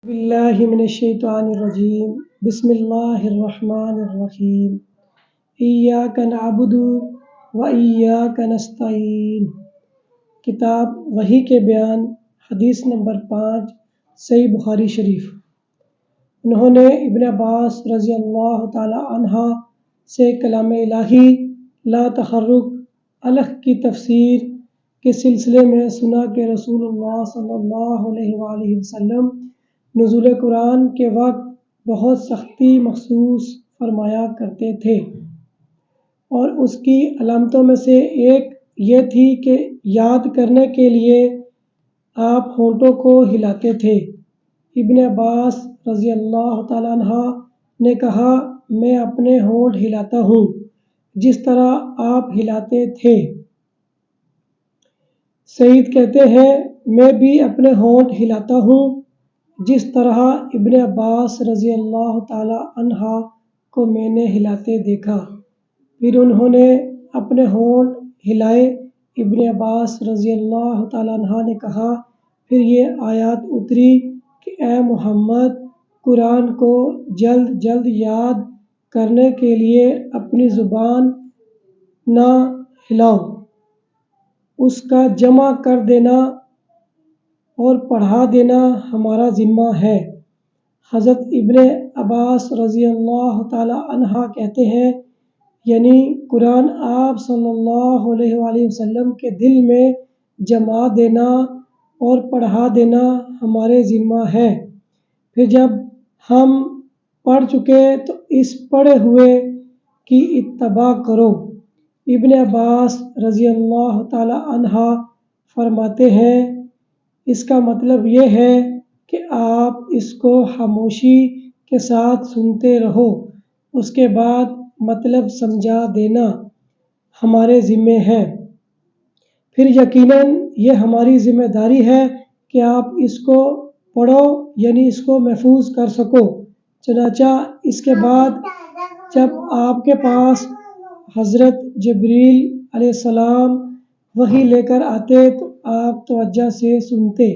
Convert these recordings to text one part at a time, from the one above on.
باللہ من الشیطان الرجیم بسم اللہ الرحمن الرحیم ایاک نعبد و ایاک نستعین۔ کتاب وحی کے بیان، حدیث نمبر 5، صحیح بخاری شریف۔ انہوں نے ابن عباس رضی اللہ تعالی عنہ سے کلام الہی لا تحرک الگ کی تفسیر کے سلسلے میں سنا کہ رسول اللہ صلی اللہ علیہ وآلہ وسلم نزول قرآن کے وقت بہت سختی محسوس فرمایا کرتے تھے، اور اس کی علامتوں میں سے ایک یہ تھی کہ یاد کرنے کے لیے آپ ہونٹوں کو ہلاتے تھے۔ ابن عباس رضی اللہ تعالیٰ عنہ نے کہا، میں اپنے ہونٹ ہلاتا ہوں جس طرح آپ ہلاتے تھے۔ سعید کہتے ہیں، میں بھی اپنے ہونٹ ہلاتا ہوں جس طرح ابن عباس رضی اللہ تعالی عنہ کو میں نے ہلاتے دیکھا۔ پھر انہوں نے اپنے ہونٹ ہلائے۔ ابن عباس رضی اللہ تعالی عنہ نے کہا، پھر یہ آیات اتری کہ اے محمد، قرآن کو جلد جلد یاد کرنے کے لیے اپنی زبان نہ ہلاؤ، اس کا جمع کر دینا اور پڑھا دینا ہمارا ذمہ ہے۔ حضرت ابن عباس رضی اللہ تعالی عنہ کہتے ہیں، یعنی قرآن آپ صلی اللہ علیہ وآلہ وسلم کے دل میں جما دینا اور پڑھا دینا ہمارے ذمہ ہے۔ پھر جب ہم پڑھ چکے تو اس پڑھے ہوئے کی اتباع کرو۔ ابن عباس رضی اللہ تعالی عنہ فرماتے ہیں، اس کا مطلب یہ ہے کہ آپ اس کو خاموشی کے ساتھ سنتے رہو، اس کے بعد مطلب سمجھا دینا ہمارے ذمہ ہے۔ پھر یقیناً یہ ہماری ذمہ داری ہے کہ آپ اس کو پڑھو، یعنی اس کو محفوظ کر سکو۔ چنانچہ اس کے بعد جب آپ کے پاس حضرت جبریل علیہ السلام وحی لے کر آتے تو آپ توجہ سے سنتے،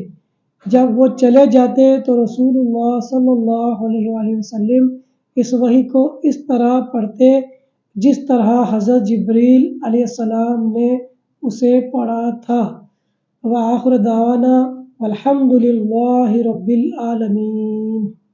جب وہ چلے جاتے تو رسول اللہ صلی اللہ علیہ وآلہ وسلم اس وحی کو اس طرح پڑھتے جس طرح حضرت جبریل علیہ السلام نے اسے پڑھا تھا۔ وآخر دعوانا الحمد للہ رب العالمین۔